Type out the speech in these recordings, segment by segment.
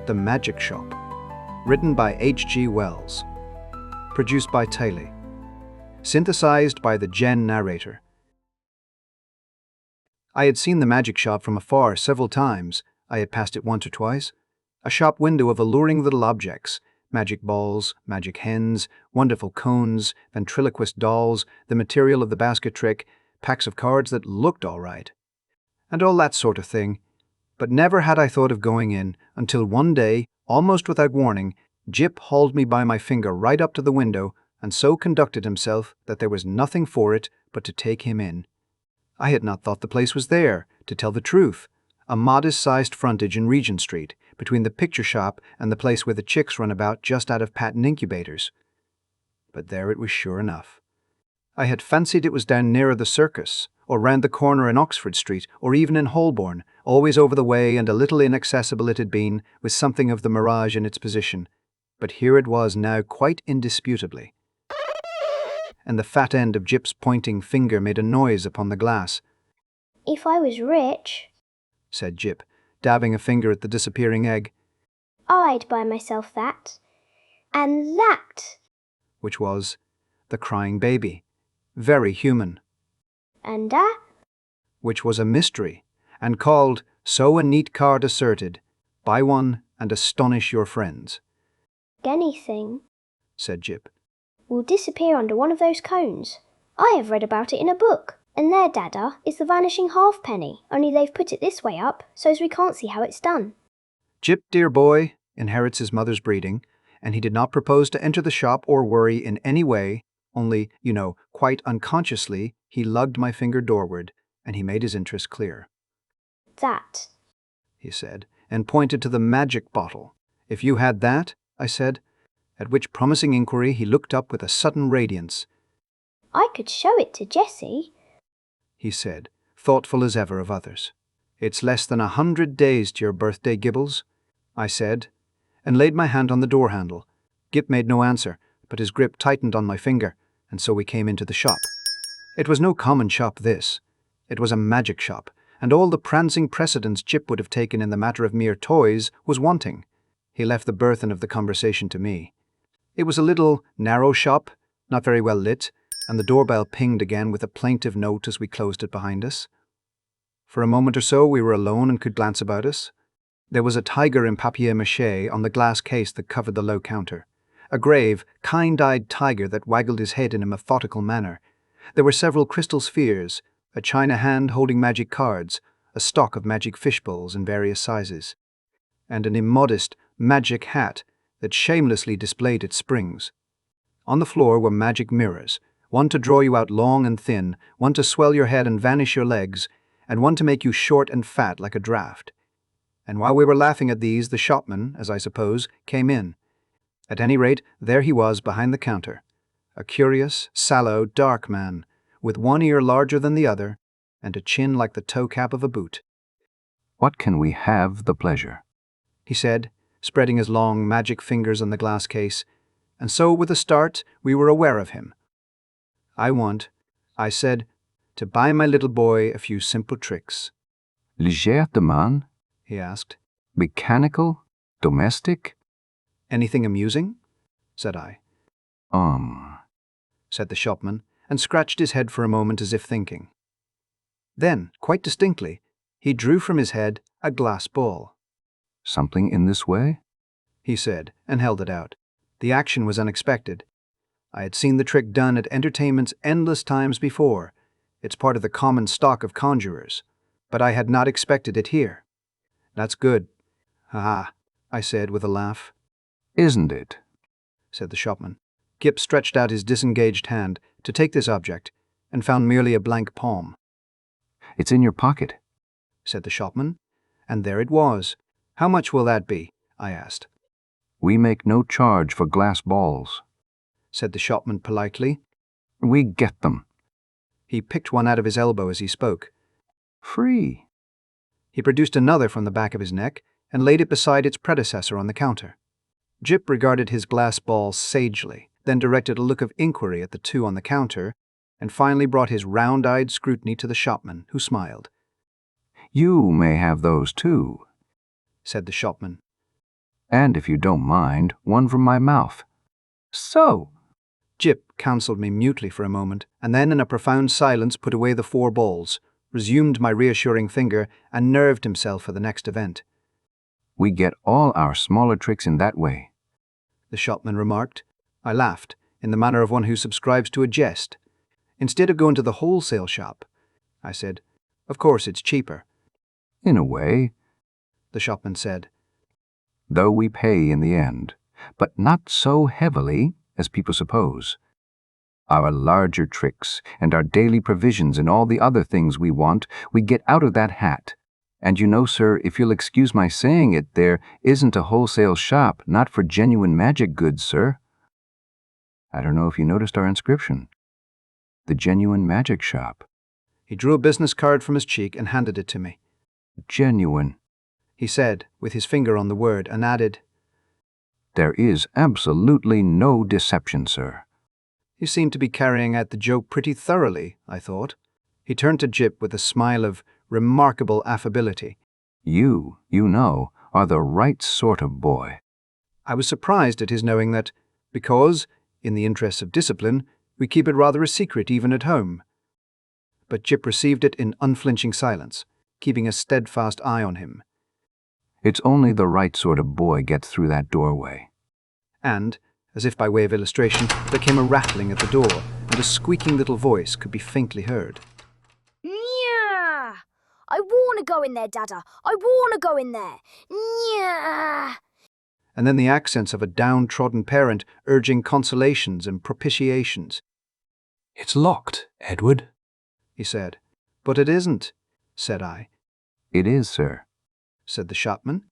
The Magic Shop. Written by H.G. Wells. Produced by Taylor. Synthesized by the Gen Narrator. I had seen the magic shop from afar several times. I had passed it once or twice. A shop window of alluring little objects, magic balls, magic hens, wonderful cones, ventriloquist dolls, the material of the basket trick, packs of cards that looked all right, and all that sort of thing. But never had I thought of going in until one day, almost without warning, Jip hauled me by my finger right up to the window and so conducted himself that there was nothing for it but to take him in. I had not thought the place was there, to tell the truth. A modest-sized frontage in Regent Street, between the picture shop and the place where the chicks run about just out of patent incubators. But there it was sure enough. I had fancied it was down nearer the circus, or round the corner in Oxford Street, or even in Holborn, always over the way and a little inaccessible it had been, with something of the mirage in its position. But here it was now quite indisputably. And the fat end of Jip's pointing finger made a noise upon the glass. "If I was rich," said Jip, dabbing a finger at the disappearing egg, "I'd buy myself that. And that. which was the crying baby, very human, And that." which was a mystery, and called, so a neat card asserted, buy one and astonish your friends. "Anything," said Jip. "will disappear under one of those cones. I have read about it in a book. And there, Dada, is the vanishing halfpenny, only they've put it this way up, so as we can't see how it's done." Jip, dear boy, inherits his mother's breeding, and he did not propose to enter the shop or worry in any way, only, quite unconsciously, he lugged my finger doorward, and he made his interest clear. "That," he said, and pointed to the magic bottle. "If you had that," I said, at which promising inquiry he looked up with a sudden radiance. "I could show it to Jessie," he said, thoughtful as ever of others. "It's less than 100 days to your birthday, Gibbles," I said, and laid my hand on the door handle. Gip made no answer, but his grip tightened on my finger, and so we came into the shop. It was no common shop, this. It was a magic shop, and all the prancing precedence Jip would have taken in the matter of mere toys was wanting. He left the burthen of the conversation to me. It was a little, narrow shop, not very well lit, and the doorbell pinged again with a plaintive note as we closed it behind us. For a moment or so we were alone and could glance about us. There was a tiger in papier-mâché on the glass case that covered the low counter. A grave, kind-eyed tiger that waggled his head in a methodical manner. There were several crystal spheres, a china hand holding magic cards, a stock of magic fishbowls in various sizes, and an immodest magic hat that shamelessly displayed its springs. On the floor were magic mirrors, one to draw you out long and thin, one to swell your head and vanish your legs, and one to make you short and fat like a draft. And while we were laughing at these, the shopman, as I suppose, came in. At any rate, there he was behind the counter, a curious, sallow, dark man, with one ear larger than the other, and a chin like the toe cap of a boot. "What can we have the pleasure?" he said, spreading his long magic fingers on the glass case, and so with a start we were aware of him. "I want," I said, "to buy my little boy a few simple tricks." "Légère demande? he asked. Mechanical? Domestic?" "Anything amusing?" said I. Said the shopman, and scratched his head for a moment as if thinking. Then, quite distinctly, he drew from his head a glass ball. "Something in this way?" he said, and held it out. The action was unexpected. I had seen the trick done at entertainments endless times before. It's part of the common stock of conjurers. But I had not expected it here. "That's good." "Ah," I said with a laugh. "Isn't it?" said the shopman. Gip stretched out his disengaged hand to take this object, and found merely a blank palm. "It's in your pocket," said the shopman, and there it was. "How much will that be?" I asked. "We make no charge for glass balls," said the shopman politely. "We get them. He picked one out of his elbow as he spoke. Free." He produced another from the back of his neck and laid it beside its predecessor on the counter. Jip regarded his glass ball sagely, then directed a look of inquiry at the two on the counter, and finally brought his round-eyed scrutiny to the shopman, who smiled. "You may have those too," said the shopman. And if you don't mind, one from my mouth. So, Jip counselled me mutely for a moment, and then in a profound silence put away the 4 balls, resumed my reassuring finger, and nerved himself for the next event. we get all our smaller tricks in that way. The shopman remarked. I laughed, in the manner of one who subscribes to a jest. Instead of going to the wholesale shop, I said, of course it's cheaper. In a way, The shopman said. though we pay in the end, but not so heavily as people suppose. Our larger tricks and our daily provisions and all the other things we want, we get out of that hat. And you know, sir, if you'll excuse my saying it, there isn't a wholesale shop, not for genuine magic goods, sir. I don't know if you noticed our inscription. The Genuine Magic Shop. He drew a business card from his cheek and handed it to me. Genuine. He said, with his finger on the word, and added, There is absolutely no deception, sir. He seemed to be carrying out the joke pretty thoroughly, I thought. He turned to Jip with a smile of remarkable affability. You know, are the right sort of boy. I was surprised at his knowing that, because, in the interests of discipline, we keep it rather a secret even at home. But Jip received it in unflinching silence, keeping a steadfast eye on him. It's only the right sort of boy gets through that doorway. And, as if by way of illustration, there came a rattling at the door, and a squeaking little voice could be faintly heard. Yeah! I want to go in there, Dada. I want to go in there. Yeah! And then the accents of a downtrodden parent urging consolations and propitiations. It's locked, Edward, He said. But it isn't, said I. It is, sir. Said the shopman.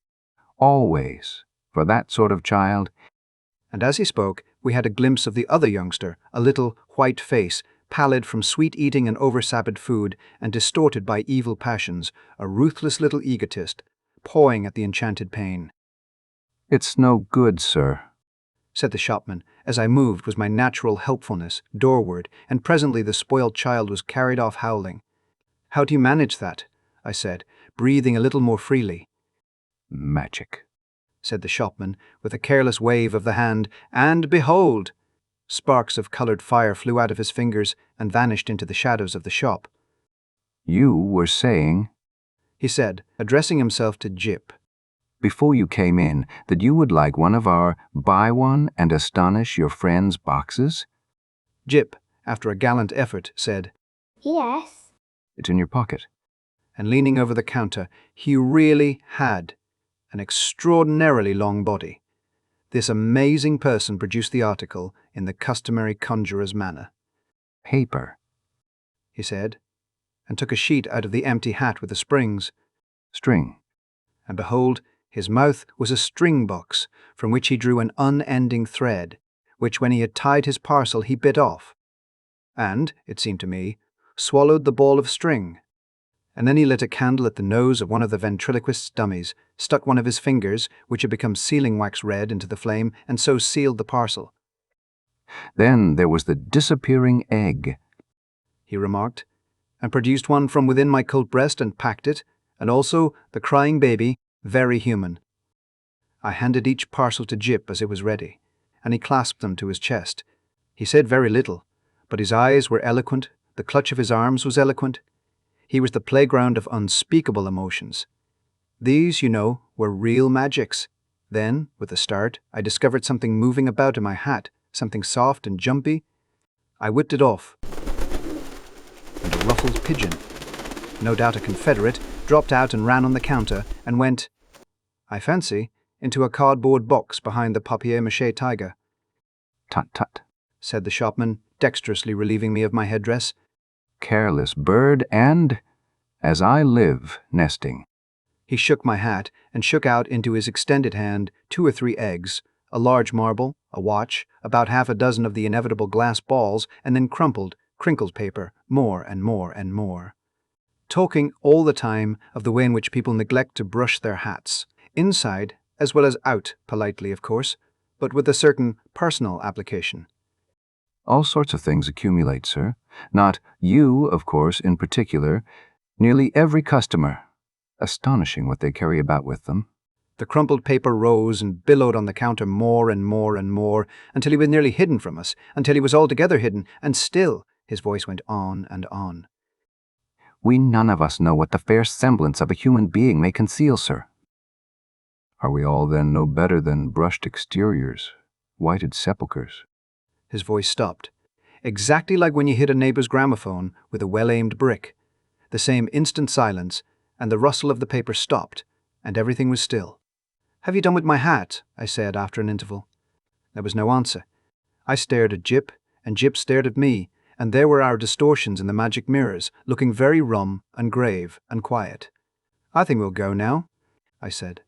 Always. For that sort of child. And as he spoke, we had a glimpse of the other youngster, a little, white face, pallid from sweet eating and over-sapid food, and distorted by evil passions, a ruthless little egotist, pawing at the enchanted pane. It's no good, sir, Said the shopman, as I moved with my natural helpfulness, doorward, and presently the spoiled child was carried off howling. How do you manage that? I said, breathing a little more freely. Magic, Said the shopman, with a careless wave of the hand, and behold! Sparks of coloured fire flew out of his fingers and vanished into the shadows of the shop. You were saying, He said, addressing himself to Jip. before you came in, that you would like one of our buy one and astonish your friends boxes? Jip, after a gallant effort, said, Yes. It's in your pocket. and leaning over the counter, he really had an extraordinarily long body. This amazing person produced the article in the customary conjurer's manner. Paper. He said, and took a sheet out of the empty hat with the springs. String. And behold, his mouth was a string box, from which he drew an unending thread, which when he had tied his parcel he bit off, and, it seemed to me, swallowed the ball of string. And then he lit a candle at the nose of one of the ventriloquist's dummies, stuck one of his fingers, which had become sealing wax red, into the flame, and so sealed the parcel. Then there was the disappearing egg. He remarked, and produced one from within my coat breast and packed it, and also the crying baby, very human. I handed each parcel to Jip as it was ready, and he clasped them to his chest. He said very little, but his eyes were eloquent, the clutch of his arms was eloquent. He was the playground of unspeakable emotions. These, you know, were real magics. Then, with a start, I discovered something moving about in my hat, something soft and jumpy. I whipped it off, and a ruffled pigeon, no doubt a Confederate, dropped out and ran on the counter and went, I fancy, into a cardboard box behind the papier-mâché tiger. Tut tut, Said the shopman, dexterously relieving me of my headdress. careless bird and, as I live, nesting. He shook my hat and shook out into his extended hand 2 or 3 eggs, a large marble, a watch, about half a dozen of the inevitable glass balls, and then crumpled, crinkled paper, more and more and more. Talking all the time of the way in which people neglect to brush their hats, inside as well as out, politely of course, but with a certain personal application. All sorts of things accumulate, sir. Not you, of course, in particular. Nearly every customer. Astonishing what they carry about with them. The crumpled paper rose and billowed on the counter more and more and more, until he was nearly hidden from us, until he was altogether hidden, and still his voice went on and on. We none of us know what the fair semblance of a human being may conceal, sir. Are we all then no better than brushed exteriors, whited sepulchres? His voice stopped, exactly like when you hit a neighbor's gramophone with a well-aimed brick. The same instant silence, and the rustle of the paper stopped, and everything was still. "Have you done with my hat?" I said after an interval. There was no answer. I stared at Jip, and Jip stared at me, and there were our distortions in the magic mirrors, looking very rum and grave and quiet. "I think we'll go now," I said.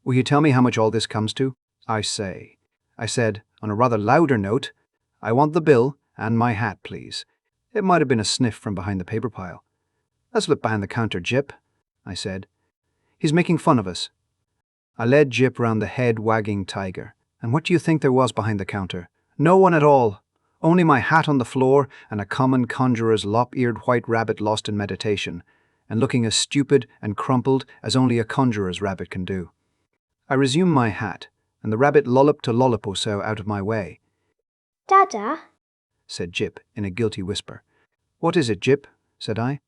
"Will you tell me how much all this comes to? I said, on a rather louder note, "I want the bill and my hat, please." It might have been a sniff from behind the paper pile. "Let's look behind the counter, Jip," I said. "He's making fun of us." I led Jip round the head-wagging tiger, and what do you think there was behind the counter? No one at all. Only my hat on the floor and a common conjurer's lop-eared white rabbit lost in meditation, and looking as stupid and crumpled as only a conjurer's rabbit can do. I resumed my hat, and the rabbit lolloped a lollop or so out of my way. Dada? Said Jip in a guilty whisper. "What is it, Jip?" said I.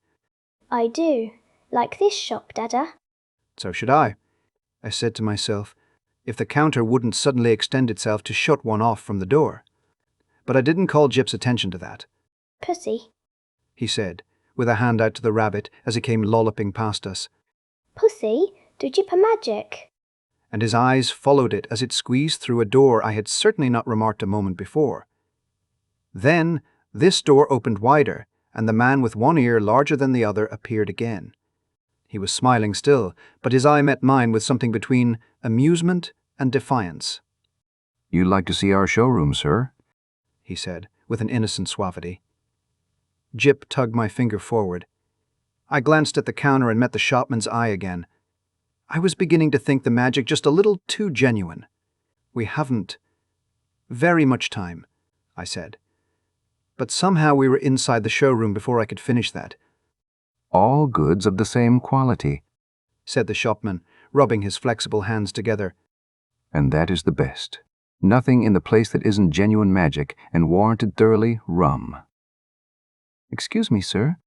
I do. Like this shop, Dada. So should I said to myself, if the counter wouldn't suddenly extend itself to shut one off from the door. But I didn't call Jip's attention to that. Pussy. He said, with a hand out to the rabbit as it came lolloping past us. Pussy, do Jip a magic? And his eyes followed it as it squeezed through a door I had certainly not remarked a moment before. Then this door opened wider, and the man with one ear larger than the other appeared again. He was smiling still, but his eye met mine with something between amusement and defiance. "You'd like to see our showroom, sir?" he said, with an innocent suavity. Jip tugged my finger forward. I glanced at the counter and met the shopman's eye again. I was beginning to think the magic just a little too genuine. "We haven't very much time," I said. But somehow we were inside the showroom before I could finish that. "All goods of the same quality," said the shopman, rubbing his flexible hands together. "And that is the best. Nothing in the place that isn't genuine magic and warranted thoroughly rum." "Excuse me, sir."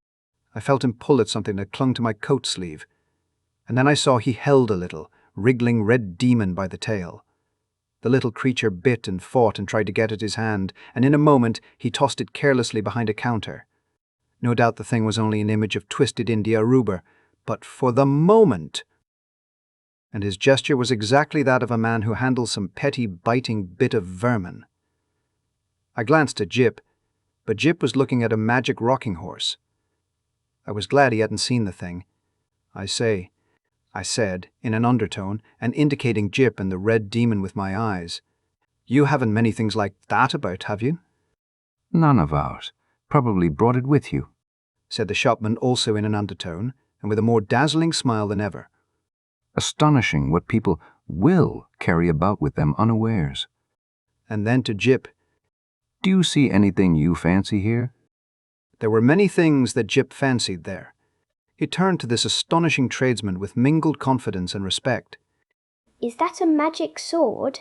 I felt him pull at something that clung to my coat sleeve. And then I saw he held a little, wriggling red demon by the tail. The little creature bit and fought and tried to get at his hand, and in a moment he tossed it carelessly behind a counter. No doubt the thing was only an image of twisted India rhubarb, but for the moment... And his gesture was exactly that of a man who handles some petty biting bit of vermin. I glanced at Jip, but Jip was looking at a magic rocking horse. I was glad he hadn't seen the thing. I said, in an undertone, and indicating Jip and the red demon with my eyes. "You haven't many things like that about, have you?" "None of ours. Probably brought it with you," said the shopman also in an undertone, and with a more dazzling smile than ever. "Astonishing what people will carry about with them unawares." And then to Jip, "Do you see anything you fancy here?" There were many things that Jip fancied there. He turned to this astonishing tradesman with mingled confidence and respect. Is that a magic sword?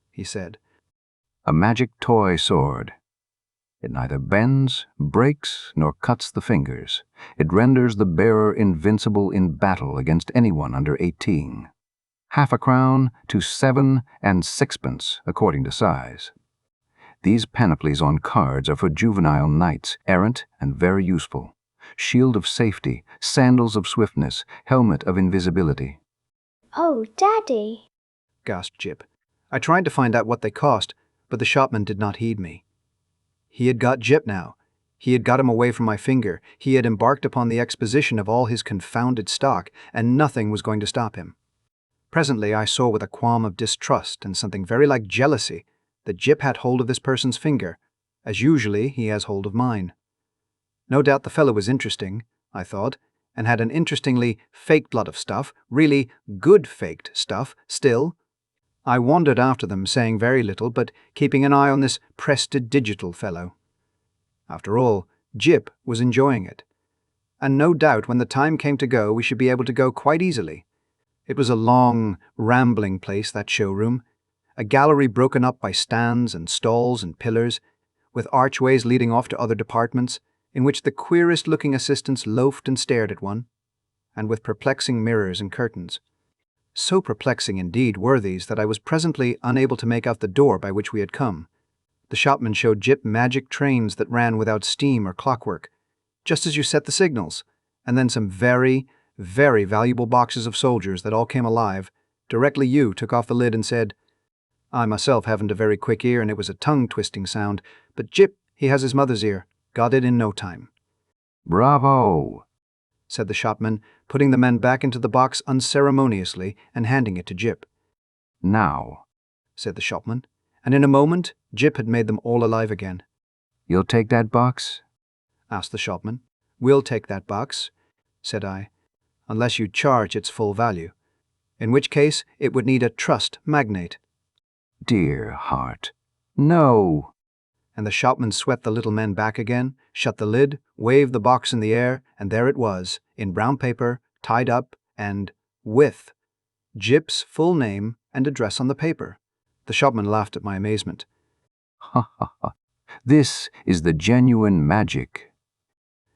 He said. "A magic toy sword. It neither bends, breaks, nor cuts the fingers. It renders the bearer invincible in battle against anyone under 18. 1/2 crown to 7 and 6pence, according to size. These panoplies on cards are for juvenile knights, errant and very useful. Shield of safety, sandals of swiftness, helmet of invisibility." Oh, Daddy, gasped Jip. I tried to find out what they cost, but the shopman did not heed me. He had got Jip now. He had got him away from my finger. He had embarked upon the exposition of all his confounded stock, and nothing was going to stop him. Presently I saw with a qualm of distrust and something very like jealousy that Jip had hold of this person's finger, as usually he has hold of mine. No doubt the fellow was interesting, I thought, and had an interestingly faked lot of stuff, really good faked stuff, still. I wandered after them, saying very little, but keeping an eye on this prestidigital fellow. After all, Jip was enjoying it. And no doubt when the time came to go, we should be able to go quite easily. It was a long, rambling place, that showroom, a gallery broken up by stands and stalls and pillars, with archways leading off to other departments, in which the queerest-looking assistants loafed and stared at one, and with perplexing mirrors and curtains. So perplexing indeed were these that I was presently unable to make out the door by which we had come. The shopman showed Jip magic trains that ran without steam or clockwork, just as you set the signals, and then some very, very valuable boxes of soldiers that all came alive directly you took off the lid and said, I myself haven't a very quick ear and it was a tongue-twisting sound, but Jip, he has his mother's ear, got it in no time. Bravo, said the shopman, putting the men back into the box unceremoniously and handing it to Jip. Now, said the shopman, and in a moment Jip had made them all alive again. you'll take that box? Asked the shopman. We'll take that box, said I, unless you charge its full value, in which case it would need a trust magnate. Dear heart, no. And the shopman swept the little men back again, shut the lid, waved the box in the air, and there it was, in brown paper, tied up, and with Jip's full name and address on the paper. The shopman laughed at my amazement. Ha ha ha. This is the genuine magic,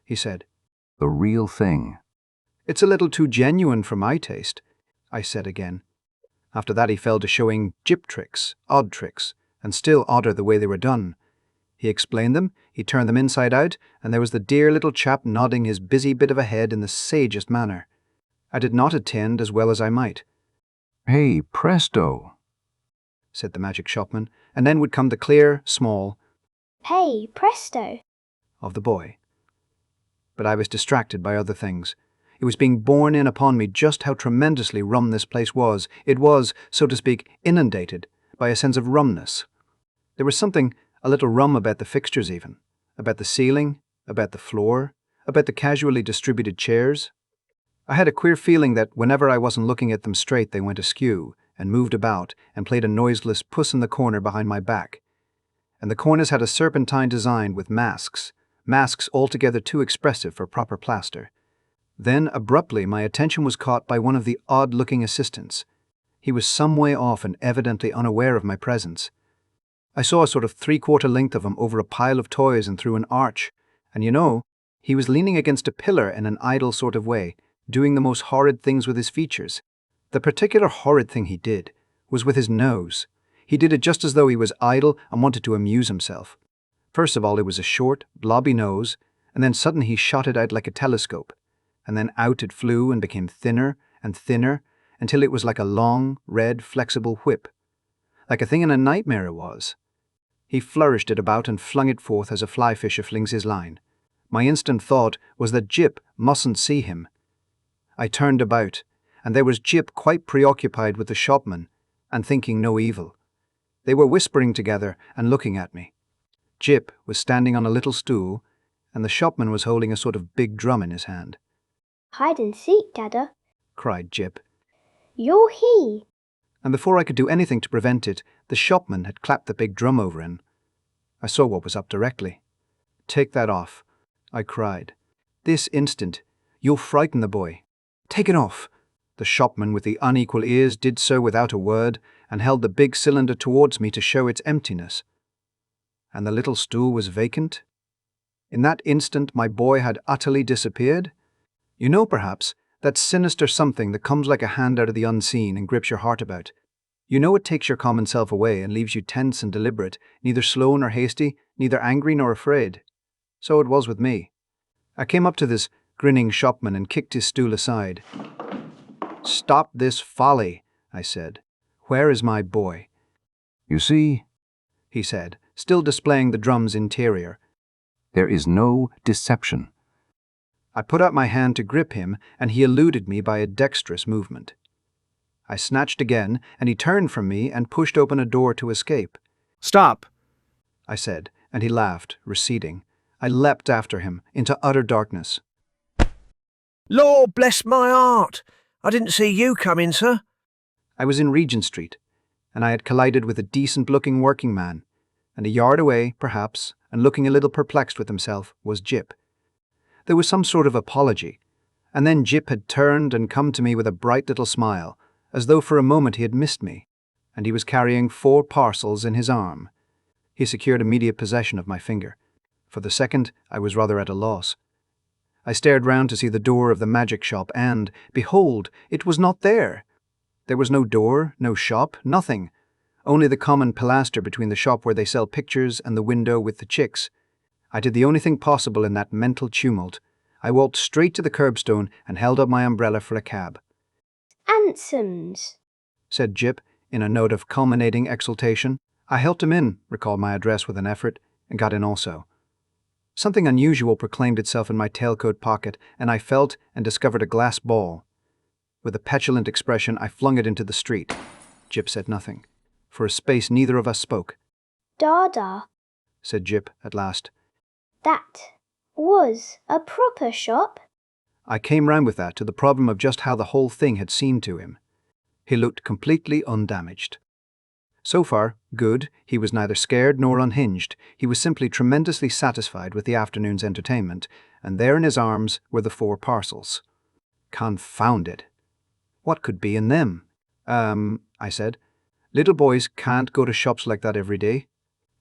he said. the real thing. It's a little too genuine for my taste, I said again. After that he fell to showing Jip tricks, odd tricks, and still odder the way they were done. He explained them, he turned them inside out, and there was the dear little chap nodding his busy bit of a head in the sagest manner. I did not attend as well as I might. Hey, presto, said the magic shopman, and then would come the clear, small, Hey, presto. of the boy. But I was distracted by other things. It was being borne in upon me just how tremendously rum this place was. It was, so to speak, inundated by a sense of rumness. There was something a little rum about the fixtures even, about the ceiling, about the floor, about the casually distributed chairs. I had a queer feeling that whenever I wasn't looking at them straight they went askew, and moved about, and played a noiseless puss in the corner behind my back. And the corners had a serpentine design with masks altogether too expressive for proper plaster. Then, abruptly, my attention was caught by one of the odd-looking assistants. He was some way off and evidently unaware of my presence. I saw a sort of three-quarter length of him over a pile of toys and through an arch, and he was leaning against a pillar in an idle sort of way, doing the most horrid things with his features. The particular horrid thing he did was with his nose. He did it just as though he was idle and wanted to amuse himself. First of all, it was a short, blobby nose, and then suddenly he shot it out like a telescope, and then out it flew and became thinner and thinner until it was like a long, red, flexible whip. Like a thing in a nightmare it was. He flourished it about and flung it forth as a fly fisher flings his line. My instant thought was that Jip mustn't see him. I turned about, and there was Jip quite preoccupied with the shopman, and thinking no evil. They were whispering together and looking at me. Jip was standing on a little stool, and the shopman was holding a sort of big drum in his hand. Hide and seek, Dada. Cried Jip. You're he. And before I could do anything to prevent it, the shopman had clapped the big drum over him. I saw what was up directly. Take that off, I cried. This instant. You'll frighten the boy. Take it off. The shopman with the unequal ears did so without a word, and held the big cylinder towards me to show its emptiness. And the little stool was vacant. In that instant my boy had utterly disappeared. You know, perhaps, that sinister something that comes like a hand out of the unseen and grips your heart about. You know it takes your common self away and leaves you tense and deliberate, neither slow nor hasty, neither angry nor afraid. So it was with me. I came up to this grinning shopman and kicked his stool aside. Stop this folly, I said. Where is my boy? You see, he said, still displaying the drum's interior. there is no deception. I put out my hand to grip him, and he eluded me by a dexterous movement. I snatched again, and he turned from me and pushed open a door to escape. Stop! I said, and he laughed, receding. I leapt after him, into utter darkness. Lord bless my heart! I didn't see you come in, sir. I was in Regent Street, and I had collided with a decent-looking working man, and a yard away, perhaps, and looking a little perplexed with himself, was Jip. There was some sort of apology, and then Jip had turned and come to me with a bright little smile, as though for a moment he had missed me, and he was carrying 4 parcels in his arm. He secured immediate possession of my finger. For the second, I was rather at a loss. I stared round to see the door of the magic shop and, behold, it was not there. There was no door, no shop, nothing. Only the common pilaster between the shop where they sell pictures and the window with the chicks. I did the only thing possible in that mental tumult. I walked straight to the curbstone and held up my umbrella for a cab. "Ansoms," said Jip, in a note of culminating exultation. I helped him in, recalled my address with an effort, and got in also. Something unusual proclaimed itself in my tailcoat pocket, and I felt and discovered a glass ball. With a petulant expression, I flung it into the street. Jip said nothing. For a space, neither of us spoke. "Dada, Said Jip at last. that was a proper shop." I came round with that to the problem of just how the whole thing had seemed to him. He looked completely undamaged. So far, good. He was neither scared nor unhinged. He was simply tremendously satisfied with the afternoon's entertainment, and there in his arms were the 4 parcels. Confound it! What could be in them? I said. Little boys can't go to shops like that every day.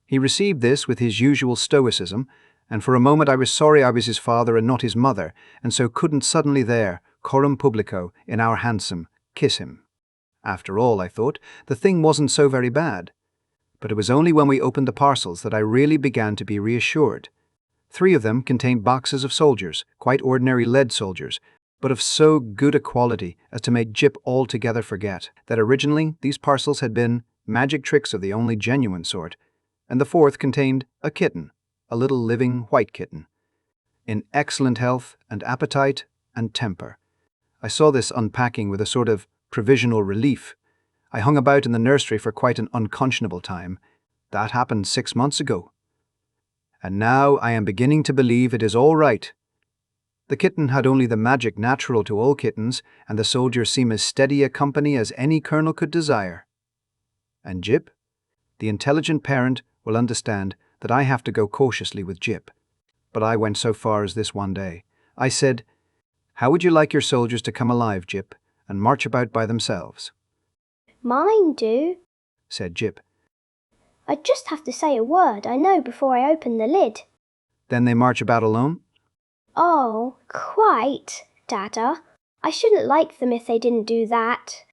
He received this with his usual stoicism, and for a moment I was sorry I was his father and not his mother, and so couldn't suddenly there, coram publico, in our hansom, kiss him. After all, I thought, the thing wasn't so very bad. But it was only when we opened the parcels that I really began to be reassured. 3 of them contained boxes of soldiers, quite ordinary lead soldiers, but of so good a quality as to make Jip altogether forget that originally these parcels had been magic tricks of the only genuine sort, and the 4th contained a kitten, a little living white kitten, in excellent health and appetite and temper. I saw this unpacking with a sort of provisional relief. I hung about in the nursery for quite an unconscionable time. That happened 6 months ago. And now I am beginning to believe it is all right. The kitten had only the magic natural to all kittens, and the soldiers seem as steady a company as any colonel could desire. And Jip? The intelligent parent will understand that I have to go cautiously with Jip. But I went so far as this one day. I said, "How would you like your soldiers to come alive, Jip, and march about by themselves?" "Mine do," said Jip. "I just have to say a word I know before I open the lid." "Then they march about alone?" "Oh, quite, Dada. I shouldn't like them if they didn't do that."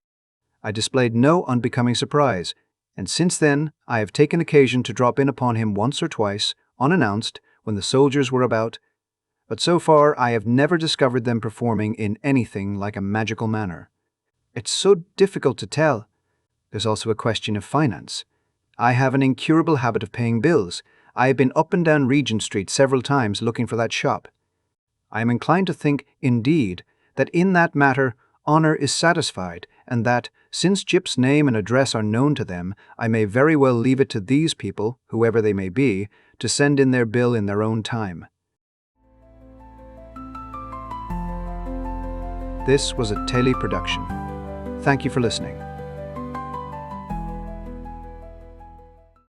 I displayed no unbecoming surprise, and since then I have taken occasion to drop in upon him once or twice, unannounced, when the soldiers were about, but so far I have never discovered them performing in anything like a magical manner. It's so difficult to tell. There's also a question of finance. I have an incurable habit of paying bills. I have been up and down Regent Street several times looking for that shop. I am inclined to think, indeed, that in that matter honour is satisfied, and that, since Jip's name and address are known to them, I may very well leave it to these people, whoever they may be, to send in their bill in their own time. This was a Tele production. Thank you for listening.